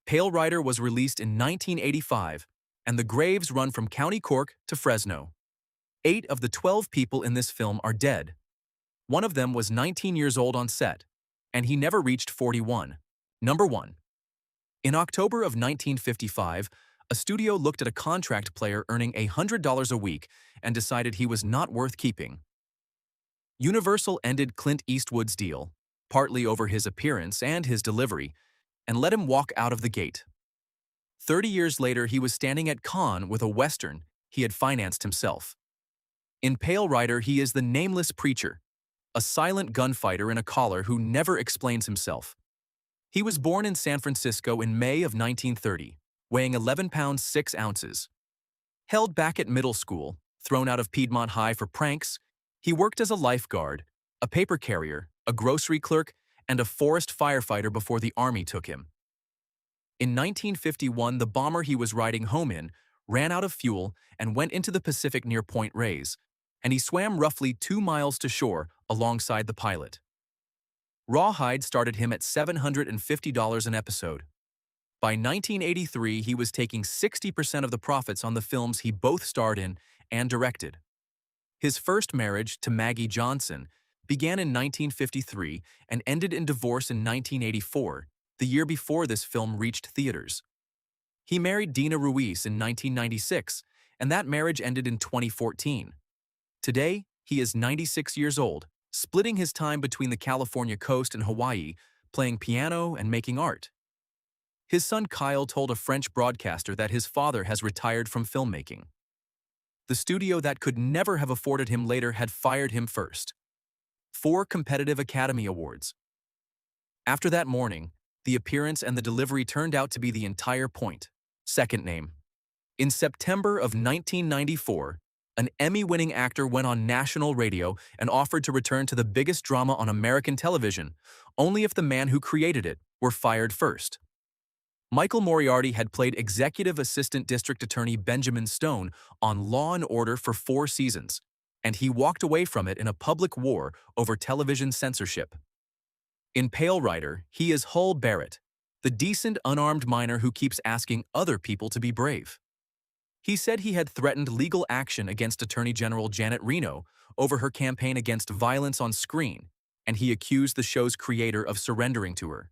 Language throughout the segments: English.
Pale Rider was released in 1985, and the graves run from County Cork to Fresno. 8 of the 12 people in this film are dead. One of them was 19 years old on set, and he never reached 41. Number 1. In October of 1955, a studio looked at a contract player earning $100 a week and decided he was not worth keeping. Universal ended Clint Eastwood's deal, partly over his appearance and his delivery, and let him walk out of the gate. 30 years later, he was standing at Cannes with a Western he had financed himself. In Pale Rider, he is the nameless preacher, a silent gunfighter in a collar who never explains himself. He was born in San Francisco in May of 1930, weighing 11 pounds 6 ounces. Held back at middle school, thrown out of Piedmont High for pranks, he worked as a lifeguard, a paper carrier, a grocery clerk, and a forest firefighter before the Army took him. In 1951, the bomber he was riding home in ran out of fuel and went into the Pacific near Point Reyes, and he swam roughly 2 miles to shore alongside the pilot. Rawhide started him at $750 an episode. By 1983, he was taking 60% of the profits on the films he both starred in and directed. His first marriage, to Maggie Johnson, began in 1953 and ended in divorce in 1984, the year before this film reached theaters. He married Dina Ruiz in 1996, and that marriage ended in 2014. Today, he is 96 years old, splitting his time between the California coast and Hawaii, playing piano and making art. His son Kiel told a French broadcaster that his father has retired from filmmaking. The studio that could never have afforded him later had fired him first. 4 competitive Academy Awards. After that morning, the appearance and the delivery turned out to be the entire point. Second name. In September of 1994, an Emmy-winning actor went on national radio and offered to return to the biggest drama on American television, only if the man who created it were fired first. Michael Moriarty had played Executive Assistant District Attorney Benjamin Stone on Law and Order for 4 seasons, and he walked away from it in a public war over television censorship. In Pale Rider, he is Hull Barrett, the decent, unarmed miner who keeps asking other people to be brave. He said he had threatened legal action against Attorney General Janet Reno over her campaign against violence on screen, and he accused the show's creator of surrendering to her.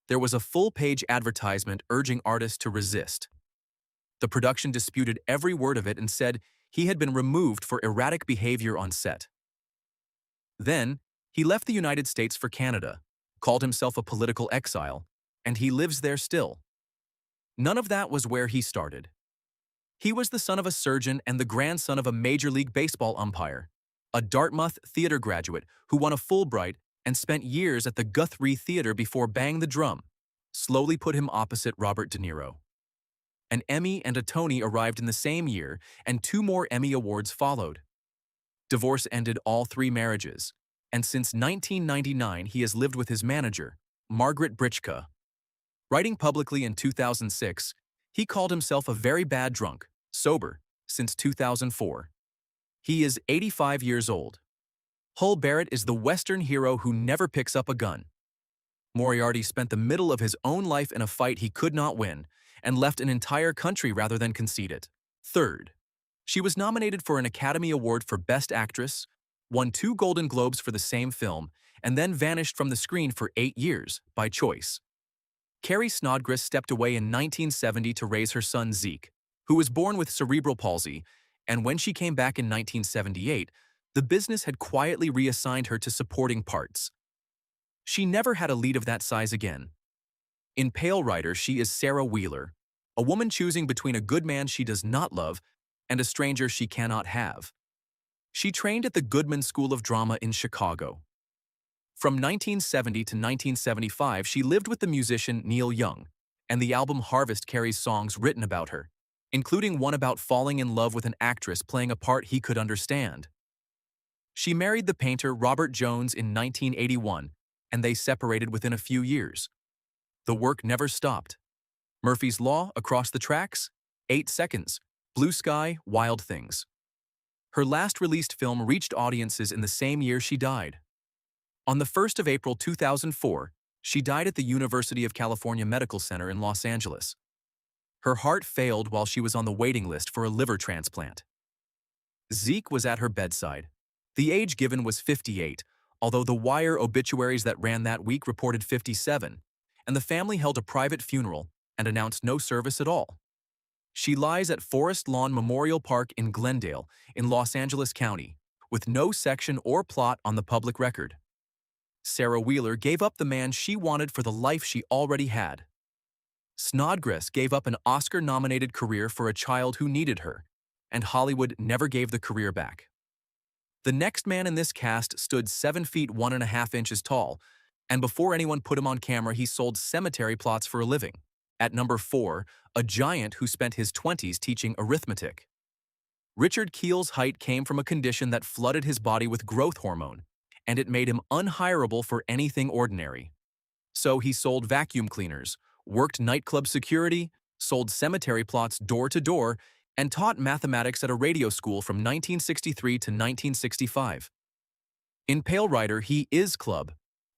There was a full-page advertisement urging artists to resist. The production disputed every word of it and said he had been removed for erratic behavior on set. Then, he left the United States for Canada, called himself a political exile, and he lives there still. None of that was where he started. He was the son of a surgeon and the grandson of a Major League Baseball umpire, a Dartmouth theater graduate who won a Fulbright and spent years at the Guthrie Theater before Bang the Drum slowly put him opposite Robert De Niro. An Emmy and a Tony arrived in the same year, and 2 more Emmy Awards followed. Divorce ended all 3 marriages, and since 1999 he has lived with his manager, Margaret Britchka. Writing publicly in 2006, he called himself a very bad drunk, sober, since 2004. He is 85 years old. Hull Barrett is the Western hero who never picks up a gun. Moriarty spent the middle of his own life in a fight he could not win, and left an entire country rather than concede it. Third, she was nominated for an Academy Award for Best Actress, won 2 Golden Globes for the same film, and then vanished from the screen for 8 years, by choice. Carrie Snodgress stepped away in 1970 to raise her son Zeke, who was born with cerebral palsy, and when she came back in 1978, the business had quietly reassigned her to supporting parts. She never had a lead of that size again. In Pale Rider, she is Sarah Wheeler, a woman choosing between a good man she does not love and a stranger she cannot have. She trained at the Goodman School of Drama in Chicago. From 1970 to 1975, she lived with the musician Neil Young, and the album Harvest carries songs written about her, including one about falling in love with an actress playing a part he could understand. She married the painter Robert Jones in 1981, and they separated within a few years. The work never stopped. Murphy's Law, Across the Tracks, 8 Seconds, Blue Sky, Wild Things. Her last released film reached audiences in the same year she died. On the 1st of April 2004, She died at the University of California Medical Center in Los Angeles. Her heart failed while she was on the waiting list for a liver transplant. Zeke was at her bedside. The age given was 58, although the Wire obituaries that ran that week reported 57, and the family held a private funeral and announced no service at all. She lies at Forest Lawn Memorial Park in Glendale, in Los Angeles County, with no section or plot on the public record. Sarah Wheeler gave up the man she wanted for the life she already had. Snodgress gave up an Oscar-nominated career for a child who needed her, and Hollywood never gave the career back. The next man in this cast stood 7 feet 1.5 inches tall, and before anyone put him on camera, he sold cemetery plots for a living. At number 4, a giant who spent his 20s teaching arithmetic. Richard Kiel's height came from a condition that flooded his body with growth hormone, and it made him unhireable for anything ordinary. So he sold vacuum cleaners, worked nightclub security, sold cemetery plots door to door, and taught mathematics at a radio school from 1963 to 1965. In Pale Rider, he is Club,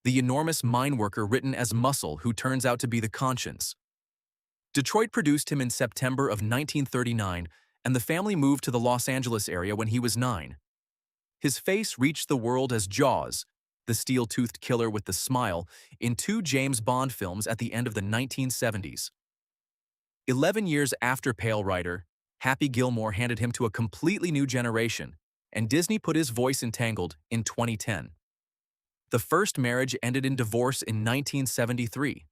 the enormous mine worker written as Muscle who turns out to be the conscience. Detroit produced him in September of 1939, and the family moved to the Los Angeles area when he was 9. His face reached the world as Jaws, the steel-toothed killer with the smile, in 2 James Bond films at the end of the 1970s. 11 years after Pale Rider, Happy Gilmore handed him to a completely new generation, and Disney put his voice in Tangled in 2010. The first marriage ended in divorce in 1973.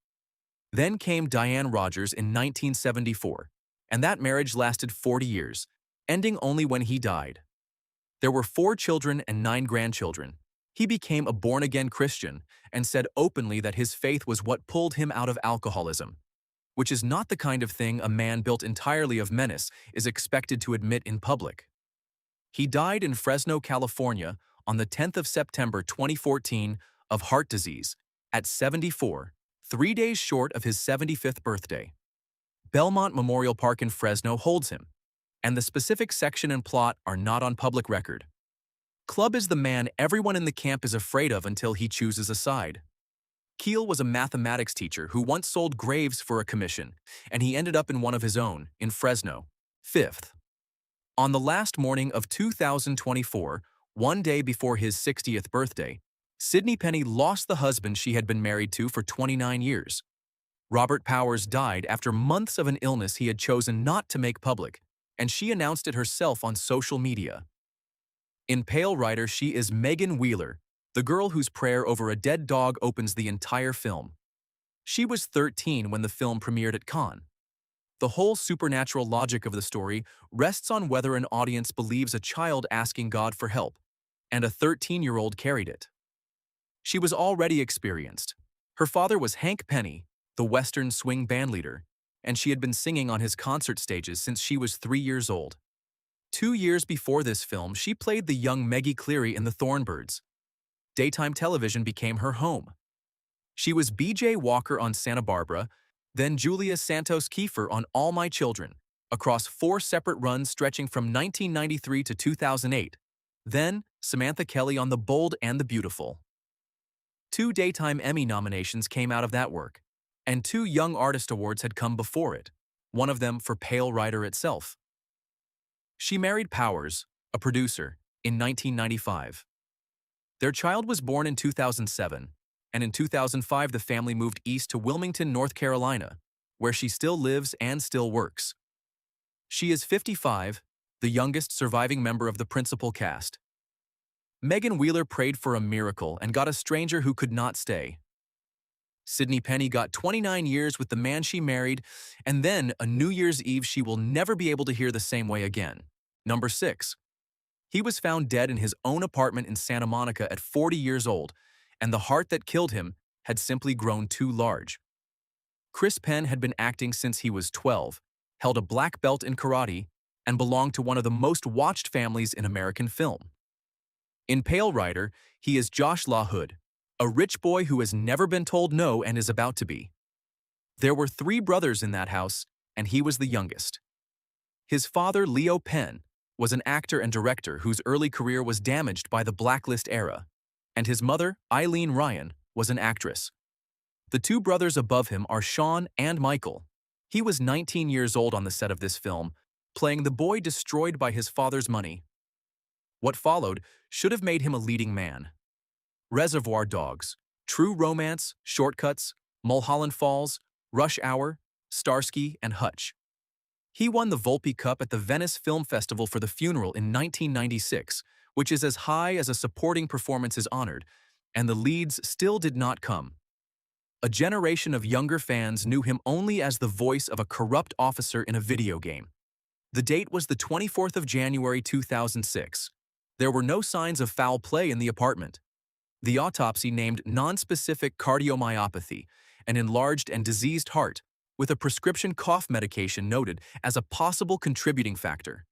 Then came Diane Rogers in 1974, and that marriage lasted 40 years, ending only when he died. There were 4 children and 9 grandchildren. He became a born-again Christian and said openly that his faith was what pulled him out of alcoholism, which is not the kind of thing a man built entirely of menace is expected to admit in public. He died in Fresno, California, on the 10th of September 2014 of heart disease, at 74, 3 days short of his 75th birthday. Belmont Memorial Park in Fresno holds him, and the specific section and plot are not on public record. Club is the man everyone in the camp is afraid of until he chooses a side. Kiel was a mathematics teacher who once sold graves for a commission, and he ended up in one of his own, in Fresno, 5th. On the last morning of 2024, 1 day before his 60th birthday, Sidney Penny lost the husband she had been married to for 29 years. Robert Powers died after months of an illness he had chosen not to make public, and she announced it herself on social media. In Pale Rider, she is Megan Wheeler, the girl whose prayer over a dead dog opens the entire film. She was 13 when the film premiered at Cannes. The whole supernatural logic of the story rests on whether an audience believes a child asking God for help, and a 13-year-old carried it. She was already experienced. Her father was Hank Penny, the Western swing bandleader, and she had been singing on his concert stages since she was 3 years old. 2 years before this film, she played the young Maggie Cleary in The Thornbirds. Daytime television became her home. She was B.J. Walker on Santa Barbara, then Julia Santos Kiefer on All My Children, across 4 separate runs stretching from 1993 to 2008, then Samantha Kelly on The Bold and the Beautiful. 2 Daytime Emmy nominations came out of that work, and 2 Young Artist Awards had come before it, one of them for Pale Rider itself. She married Powers, a producer, in 1995. Their child was born in 2007, and in 2005 the family moved east to Wilmington, North Carolina, where she still lives and still works. She is 55, the youngest surviving member of the principal cast. Megan Wheeler prayed for a miracle and got a stranger who could not stay. Sidney Penny got 29 years with the man she married, and then a New Year's Eve she will never be able to hear the same way again. Number 6. He was found dead in his own apartment in Santa Monica at 40 years old, and the heart that killed him had simply grown too large. Chris Penn had been acting since he was 12, held a black belt in karate, and belonged to one of the most watched families in American film. In Pale Rider, he is Josh LaHood, a rich boy who has never been told no and is about to be. There were 3 brothers in that house, and he was the youngest. His father, Leo Penn, was an actor and director whose early career was damaged by the Blacklist era, and his mother, Eileen Ryan, was an actress. The two brothers above him are Sean and Michael. He was 19 years old on the set of this film, playing the boy destroyed by his father's money. What followed should have made him a leading man. Reservoir Dogs, True Romance, Shortcuts, Mulholland Falls, Rush Hour, Starsky, and Hutch. He won the Volpe Cup at the Venice Film Festival for The Funeral in 1996, which is as high as a supporting performance is honored, and the leads still did not come. A generation of younger fans knew him only as the voice of a corrupt officer in a video game. The date was the 24th of January 2006. There were no signs of foul play in the apartment. The autopsy named nonspecific cardiomyopathy, an enlarged and diseased heart, with a prescription cough medication noted as a possible contributing factor.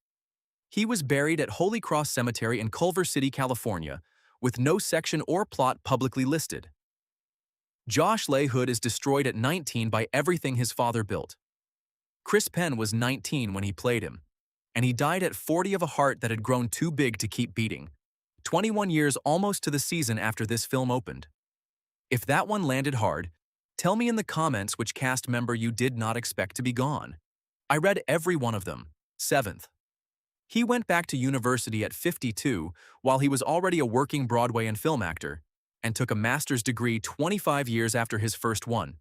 He was buried at Holy Cross Cemetery in Culver City, California, with no section or plot publicly listed. Josh LaHood is destroyed at 19 by everything his father built. Chris Penn was 19 when he played him, and he died at 40 of a heart that had grown too big to keep beating, 21 years almost to the season after this film opened. If that one landed hard, tell me in the comments which cast member you did not expect to be gone. I read every one of them. 7th. He went back to university at 52 while he was already a working Broadway and film actor, and took a master's degree 25 years after his first one.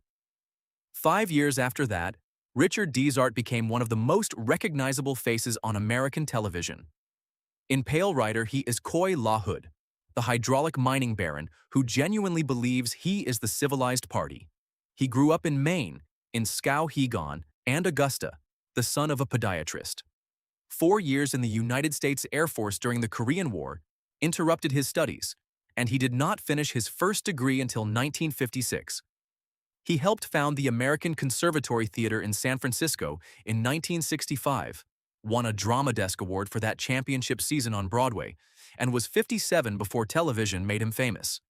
5 years after that, Richard Dysart became one of the most recognizable faces on American television. In Pale Rider, he is Coy LaHood, the hydraulic mining baron who genuinely believes he is the civilized party. He grew up in Maine, in Skowhegan and Augusta, the son of a podiatrist. 4 years in the United States Air Force during the Korean War interrupted his studies, and he did not finish his first degree until 1956. He helped found the American Conservatory Theater in San Francisco in 1965, won a Drama Desk Award for that championship season on Broadway, and was 57 before television made him famous.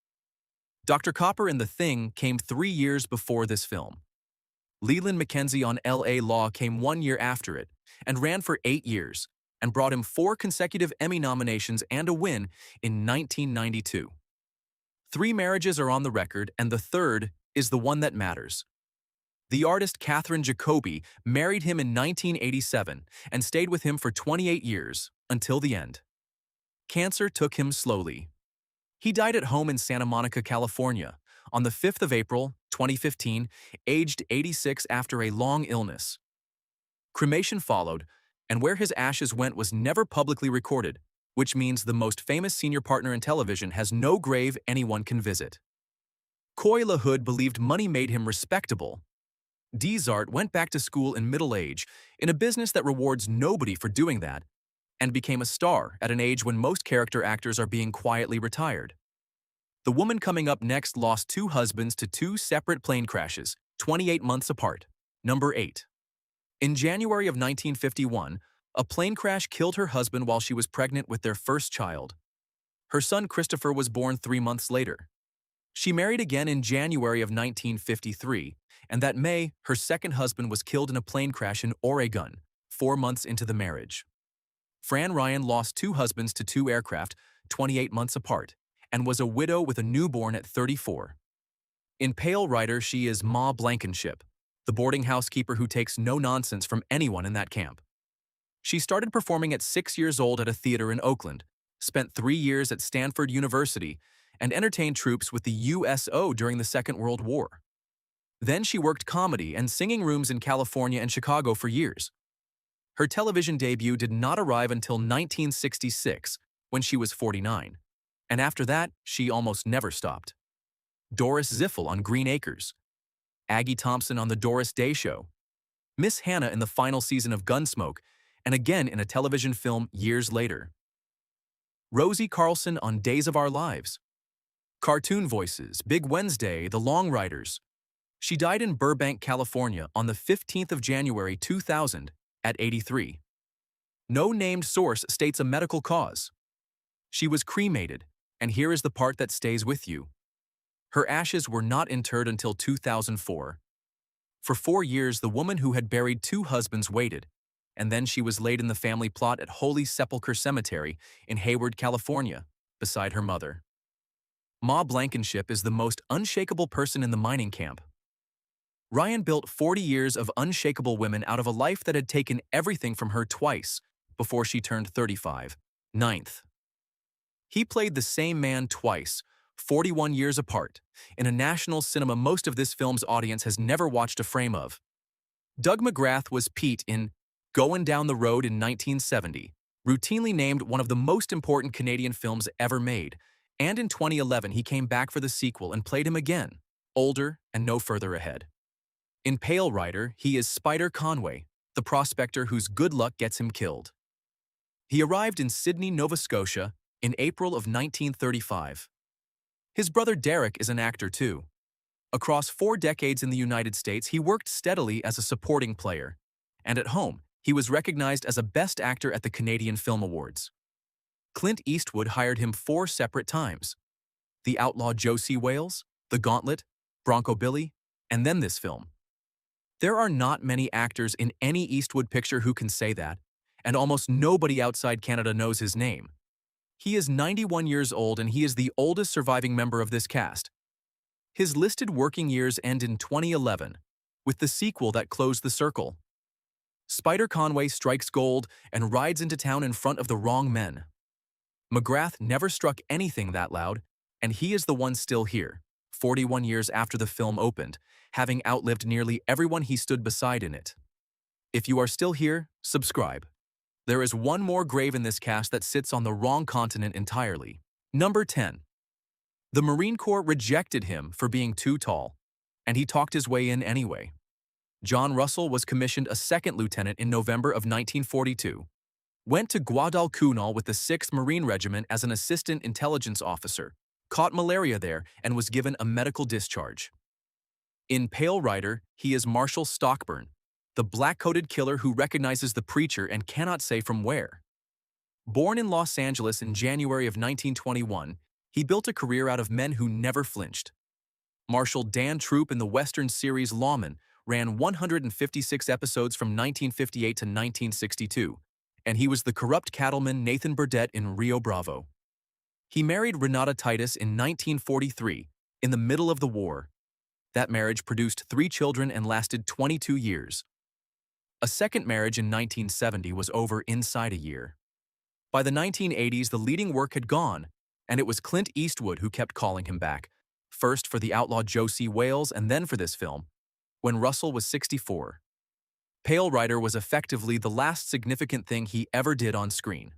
Dr. Copper in The Thing came 3 years before this film. Leland Mackenzie on L.A. Law came 1 year after it, and ran for 8 years, and brought him 4 consecutive Emmy nominations and a win in 1992. 3 marriages are on the record, and the third is the one that matters. The artist Catherine Jacoby married him in 1987 and stayed with him for 28 years, until the end. Cancer took him slowly. He died at home in Santa Monica, California, on the 5th of April, 2015, aged 86 after a long illness. Cremation followed, and where his ashes went was never publicly recorded, which means the most famous senior partner in television has no grave anyone can visit. Coy LaHood believed money made him respectable. Dysart went back to school in middle age, in a business that rewards nobody for doing that, and became a star at an age when most character actors are being quietly retired. The woman coming up next lost 2 husbands to 2 separate plane crashes, 28 months apart. Number 8. In January of 1951, a plane crash killed her husband while she was pregnant with their first child. Her son Christopher was born 3 months later. She married again in January of 1953, and that May, her second husband was killed in a plane crash in Oregon, 4 months into the marriage. Fran Ryan lost 2 husbands to 2 aircraft, 28 months apart, and was a widow with a newborn at 34. In Pale Rider, she is Ma Blankenship, the boarding housekeeper who takes no nonsense from anyone in that camp. She started performing at 6 years old at a theater in Oakland, spent 3 years at Stanford University, and entertained troops with the USO during the Second World War. Then she worked comedy and singing rooms in California and Chicago for years. Her television debut did not arrive until 1966, when she was 49, and after that, she almost never stopped. Doris Ziffel on Green Acres, Aggie Thompson on The Doris Day Show, Miss Hannah in the final season of Gunsmoke, and again in a television film years later. Rosie Carlson on Days of Our Lives, cartoon voices, Big Wednesday, The Long Riders. She died in Burbank, California on the 15th of January 2000 at 83. No named source states a medical cause. She was cremated, and here is the part that stays with you. Her ashes were not interred until 2004. For 4 years, the woman who had buried 2 husbands waited, and then she was laid in the family plot at Holy Sepulchre Cemetery in Hayward, California, beside her mother. Ma Blankenship is the most unshakable person in the mining camp, Ryan built 40 years of unshakable women out of a life that had taken everything from her twice before she turned 35. Ninth. He played the same man twice, 41 years apart, in a national cinema most of this film's audience has never watched a frame of. Doug McGrath was Pete in Goin' Down the Road in 1970, routinely named one of the most important Canadian films ever made, and in 2011 he came back for the sequel and played him again, older and no further ahead. In Pale Rider, he is Spider Conway, the prospector whose good luck gets him killed. He arrived in Sydney, Nova Scotia, in April of 1935. His brother Derek is an actor too. Across 4 decades in the United States, he worked steadily as a supporting player, and at home, he was recognized as a Best Actor at the Canadian Film Awards. Clint Eastwood hired him 4 separate times: The Outlaw Josie Wales, The Gauntlet, Bronco Billy, and then this film. There are not many actors in any Eastwood picture who can say that, and almost nobody outside Canada knows his name. He is 91 years old and he is the oldest surviving member of this cast. His listed working years end in 2011, with the sequel that closed the circle. Spider Conway strikes gold and rides into town in front of the wrong men. McGrath never struck anything that loud, and he is the one still here, 41 years after the film opened, having outlived nearly everyone he stood beside in it. If you are still here, subscribe. There is one more grave in this cast that sits on the wrong continent entirely. Number 10. The Marine Corps rejected him for being too tall, and he talked his way in anyway. John Russell was commissioned a second lieutenant in November of 1942. Went to Guadalcanal with the 6th Marine Regiment as an assistant intelligence officer, caught malaria there, and was given a medical discharge. In Pale Rider, he is Marshal Stockburn, the black-coated killer who recognizes the preacher and cannot say from where. Born in Los Angeles in January of 1921, he built a career out of men who never flinched. Marshal Dan Troop in the Western series Lawmen ran 156 episodes from 1958 to 1962, and he was the corrupt cattleman Nathan Burdett in Rio Bravo. He married Renata Titus in 1943, in the middle of the war. That marriage produced 3 children and lasted 22 years. A second marriage in 1970 was over inside a year. By the 1980s, the leading work had gone, and it was Clint Eastwood who kept calling him back, first for The Outlaw Josie Wales and then for this film, when Russell was 64. Pale Rider was effectively the last significant thing he ever did on screen.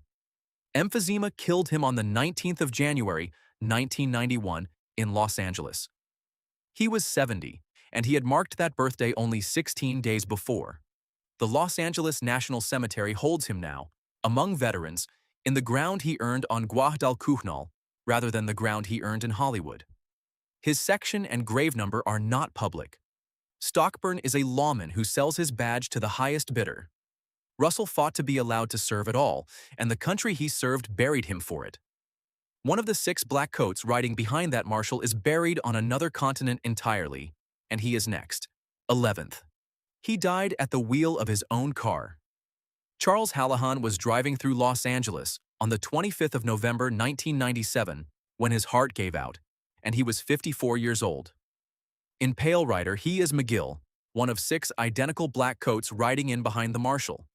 Emphysema killed him on the 19th of January, 1991, in Los Angeles. He was 70, and he had marked that birthday only 16 days before. The Los Angeles National Cemetery holds him now, among veterans, in the ground he earned on Guadalcanal, rather than the ground he earned in Hollywood. His section and grave number are not public. Stockburn is a lawman who sells his badge to the highest bidder. Russell fought to be allowed to serve at all, and the country he served buried him for it. One of the 6 black coats riding behind that marshal is buried on another continent entirely, and he is next. 11th. He died at the wheel of his own car. Charles Hallahan was driving through Los Angeles on the 25th of November 1997 when his heart gave out, and he was 54 years old. In Pale Rider, he is McGill, one of 6 identical black coats riding in behind the marshal.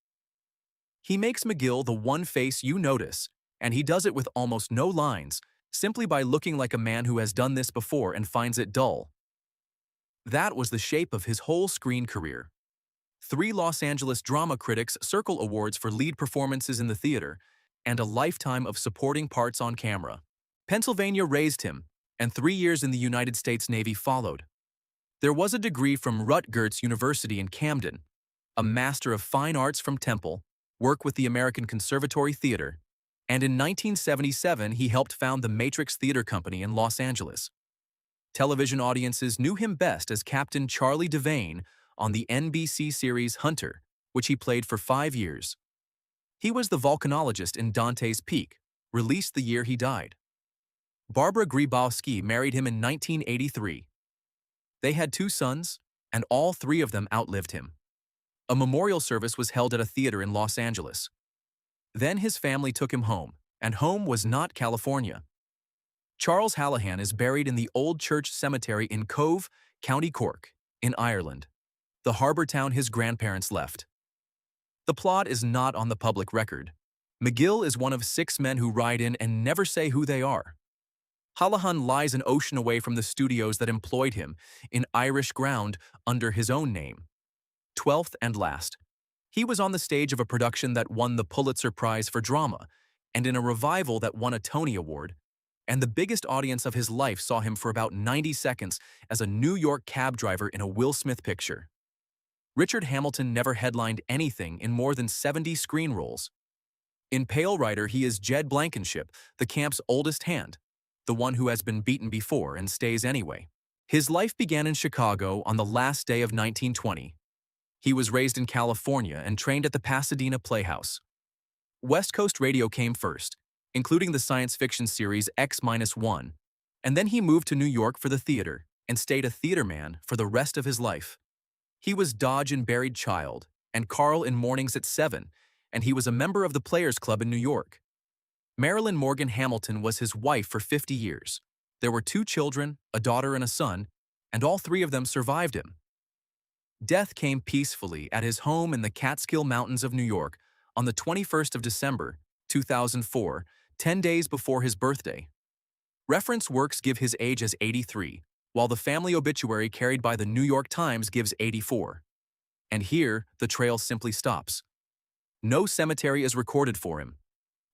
He makes McGill the one face you notice, and he does it with almost no lines, simply by looking like a man who has done this before and finds it dull. That was the shape of his whole screen career. 3 Los Angeles Drama Critics Circle Awards for lead performances in the theater, and a lifetime of supporting parts on camera. Pennsylvania raised him, and 3 years in the United States Navy followed. There was a degree from Rutgers University in Camden, a Master of Fine Arts from Temple, work with the American Conservatory Theater, and in 1977 he helped found the Matrix Theater Company in Los Angeles. Television audiences knew him best as Captain Charlie Devane on the NBC series Hunter, which he played for 5 years. He was the volcanologist in Dante's Peak, released the year he died. Barbara Grybowski married him in 1983. They had 2 sons, and all 3 of them outlived him. A memorial service was held at a theater in Los Angeles. Then his family took him home, and home was not California. Charles Hallahan is buried in the Old Church Cemetery in Cove, County Cork, in Ireland, the harbor town his grandparents left. The plot is not on the public record. McGill is one of 6 men who ride in and never say who they are. Hallahan lies an ocean away from the studios that employed him, in Irish ground under his own name. 12th and last. He was on the stage of a production that won the Pulitzer Prize for Drama, and in a revival that won a Tony Award, and the biggest audience of his life saw him for about 90 seconds as a New York cab driver in a Will Smith picture. Richard Hamilton never headlined anything in more than 70 screen roles. In Pale Rider, he is Jed Blankenship, the camp's oldest hand, the one who has been beaten before and stays anyway. His life began in Chicago on the last day of 1920. He was raised in California and trained at the Pasadena Playhouse. West Coast radio came first, including the science fiction series X-1, and then he moved to New York for the theater and stayed a theater man for the rest of his life. He was Dodge in Buried Child and Carl in Mornings at 7, and he was a member of the Players Club in New York. Marilyn Morgan Hamilton was his wife for 50 years. There were 2 children, a daughter and a son, and all 3 of them survived him. Death came peacefully at his home in the Catskill Mountains of New York on the 21st of December, 2004, 10 days before his birthday. Reference works give his age as 83, while the family obituary carried by the New York Times gives 84. And here, the trail simply stops. No cemetery is recorded for him.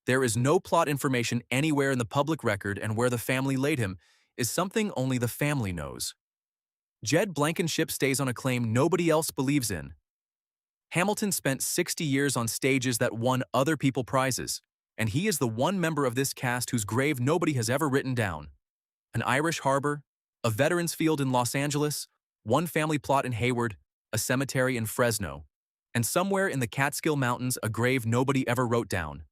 There is no plot information anywhere in the public record, and where the family laid him is something only the family knows. Jed Blankenship stays on a claim nobody else believes in. Hamilton spent 60 years on stages that won other people prizes, and he is the one member of this cast whose grave nobody has ever written down. An Irish harbor, a veterans field in Los Angeles, one family plot in Hayward, a cemetery in Fresno, and somewhere in the Catskill Mountains a grave nobody ever wrote down.